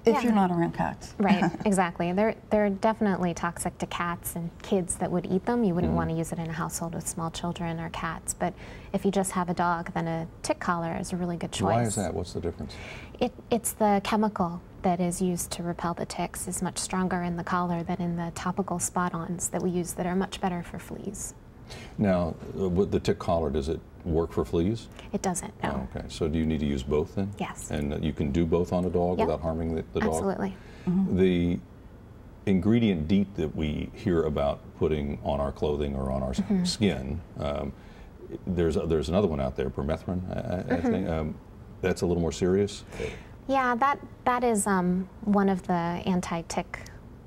If you're not around cats. Right, exactly. They're definitely toxic to cats and kids that would eat them. You wouldn't want to use it in a household with small children or cats. But if you just have a dog, then a tick collar is a really good choice. Why is that? What's the difference? It's the chemical that is used to repel the ticks is much stronger in the collar than in the topical spot-ons that we use that are much better for fleas. Now, with the tick collar, does it work for fleas? It doesn't, no. Oh, okay, so do you need to use both then? Yes. And you can do both on a dog Yep. without harming the dog? Absolutely. The ingredient DEET that we hear about putting on our clothing or on our skin, there's another one out there, permethrin, I think. That's a little more serious? Yeah, that is one of the anti-tick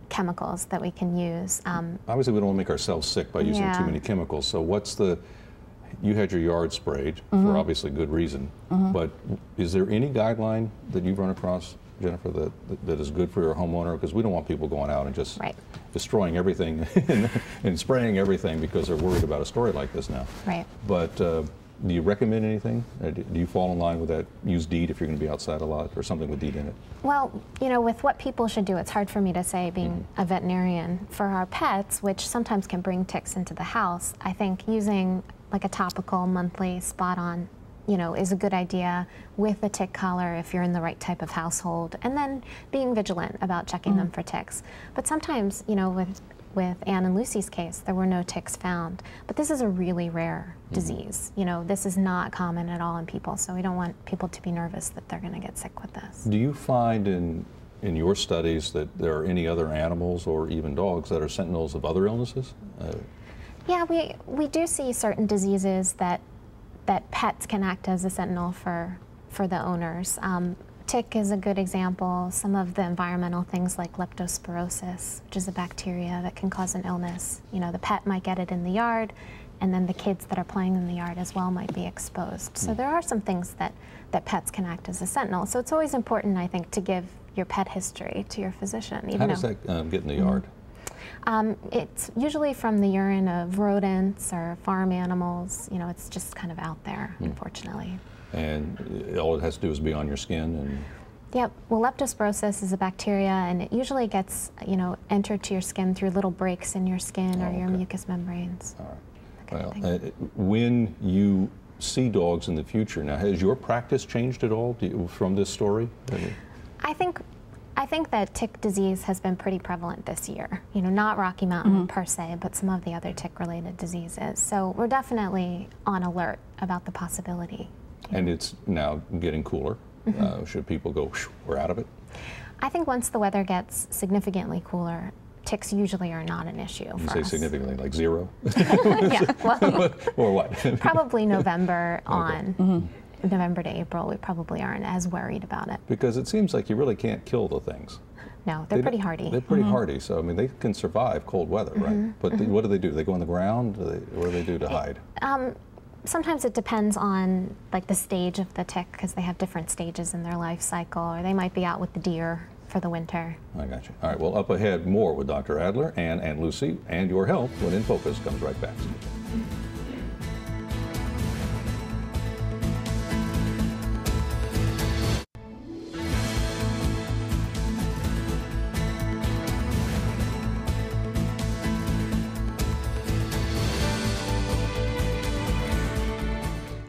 chemicals that we can use. Obviously, we don't want to make ourselves sick by using too many chemicals. So what's the, you had your yard sprayed for obviously good reason, but is there any guideline that you've run across, Jennifer, that is good for your homeowner? Because we don't want people going out and just destroying everything and spraying everything because they're worried about a story like this now. Right. But do you recommend anything? Do you fall in line with that? Use DEET if you're going to be outside a lot, or something with DEET in it? Well, you know, with what people should do, it's hard for me to say, being a veterinarian. For our pets, which sometimes can bring ticks into the house, I think using like a topical monthly spot-on, you know, is a good idea with a tick collar if you're in the right type of household, and then being vigilant about checking them for ticks. But sometimes, you know, with Anne and Lucy's case, there were no ticks found. But this is a really rare disease. You know, this is not common at all in people, so we don't want people to be nervous that they're going to get sick with this. Do you find in your studies that there are any other animals or even dogs that are sentinels of other illnesses? Yeah, we do see certain diseases that pets can act as a sentinel for the owners. Tick is a good example. Some of the environmental things like leptospirosis, which is a bacteria that can cause an illness. You know, the pet might get it in the yard, and then the kids that are playing in the yard as well might be exposed. So there are some things that pets can act as a sentinel. So it's always important, I think, to give your pet history to your physician. How does that get in the yard? It's usually from the urine of rodents or farm animals. You know, it's just kind of out there, unfortunately. And all it has to do is be on your skin? And yep. Well, leptospirosis is a bacteria, and it usually gets, you know, entered to your skin through little breaks in your skin or your mucous membranes. All right. Well, when you see dogs in the future, now, has your practice changed at all from this story? I think that tick disease has been pretty prevalent this year. You know, not Rocky Mountain per se, but some of the other tick-related diseases. So we're definitely on alert about the possibility. And it's now getting cooler. Should people go, we're out of it? I think once the weather gets significantly cooler, ticks usually are not an issue for us. You say significantly, like 0? Yeah, well, or what? Probably November on. November to April, we probably aren't as worried about it. Because it seems like you really can't kill the things. No, they're pretty hardy. They're pretty hardy, so I mean, they can survive cold weather, right? But what do? They go on the ground? What do they do to hide? Sometimes it depends on like the stage of the tick, because they have different stages in their life cycle, or they might be out with the deer for the winter. I got you. All right, well, up ahead, more with Dr. Adler and Lucy and your health when InFocus comes right back.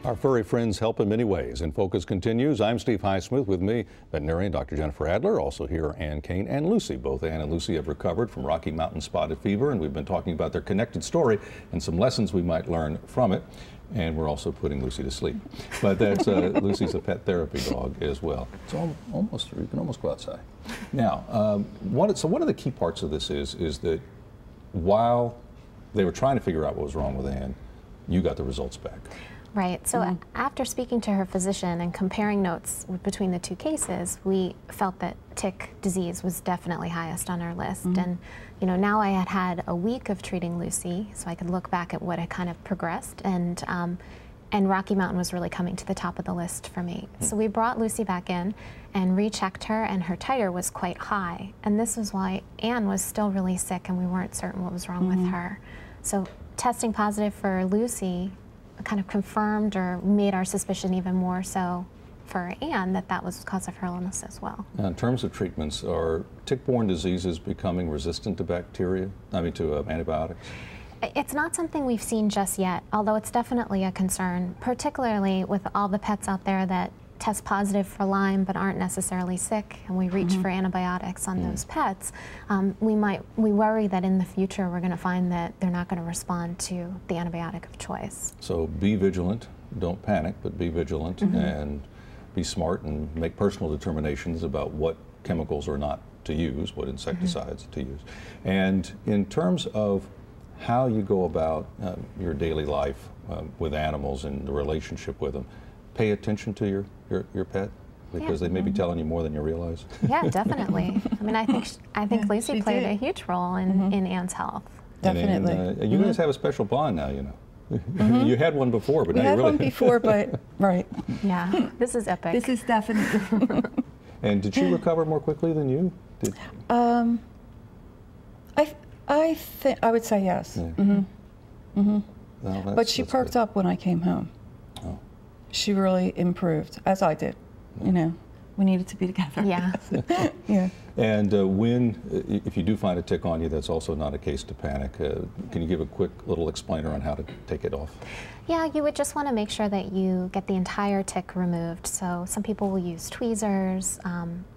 Our furry friends help in many ways. InFocus continues. I'm Steve Highsmith. With me, veterinarian Dr. Jennifer Adler. Also here, Ann Kane and Lucy. Both Ann and Lucy have recovered from Rocky Mountain spotted fever, and we've been talking about their connected story and some lessons we might learn from it. And we're also putting Lucy to sleep. But that's Lucy's a pet therapy dog as well. It's almost, you can almost go outside. Now, one of the key parts of this is that while they were trying to figure out what was wrong with Ann, you got the results back. Right. So after speaking to her physician and comparing notes between the two cases, we felt that tick disease was definitely highest on our list. And you know, now I had a week of treating Lucy, so I could look back at what had kind of progressed, and Rocky Mountain was really coming to the top of the list for me. So we brought Lucy back in and rechecked her, and her titer was quite high. And this was why Anne was still really sick, and we weren't certain what was wrong with her. So testing positive for Lucy kind of confirmed or made our suspicion even more so for Anne that was because of her illness as well. Now, in terms of treatments, are tick-borne diseases becoming resistant to bacteria? I mean, to antibiotics? It's not something we've seen just yet, although it's definitely a concern, particularly with all the pets out there that test positive for Lyme but aren't necessarily sick, and we reach for antibiotics on those pets. We worry that in the future we're going to find that they're not going to respond to the antibiotic of choice. So be vigilant, don't panic, but be vigilant and be smart and make personal determinations about what chemicals are not to use, what insecticides to use. And in terms of how you go about your daily life with animals and the relationship with them, pay attention to your pet, because they may be telling you more than you realize. Yeah, definitely. I mean, I think Lucy played a huge role in Anne's health. Definitely. And you guys have a special bond now, you know. You had one before, but now you really... We had one before, but, right. Yeah, this is epic. This is definitely... And did she recover more quickly than you? I would say yes. Yeah. Well, but she perked up when I came home. Oh. She really improved, as I did. You know, we needed to be together. Yeah. Yeah. And if you do find a tick on you, that's also not a case to panic. Can you give a quick little explainer on how to take it off? Yeah, you would just want to make sure that you get the entire tick removed. So some people will use tweezers.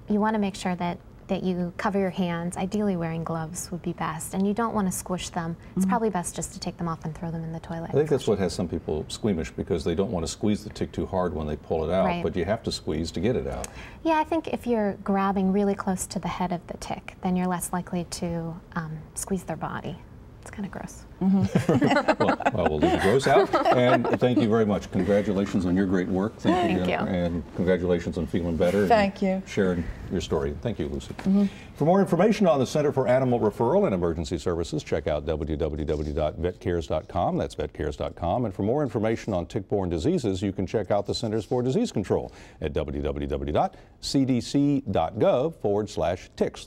You want to make sure that you cover your hands. Ideally wearing gloves would be best, and you don't want to squish them. It's probably best just to take them off and throw them in the toilet. I think that's what has some people squeamish, because they don't want to squeeze the tick too hard when they pull it out, but you have to squeeze to get it out. Yeah, I think if you're grabbing really close to the head of the tick, then you're less likely to squeeze their body. It's kind of gross. Well, we'll leave the gross out. And thank you very much. Congratulations on your great work. Thank you, Jennifer. And congratulations on feeling better. Thank you. Sharing your story. Thank you, Lucy. For more information on the Center for Animal Referral and Emergency Services, check out www.vetcares.com. That's vetcares.com. And for more information on tick-borne diseases, you can check out the Centers for Disease Control at www.cdc.gov/ticks.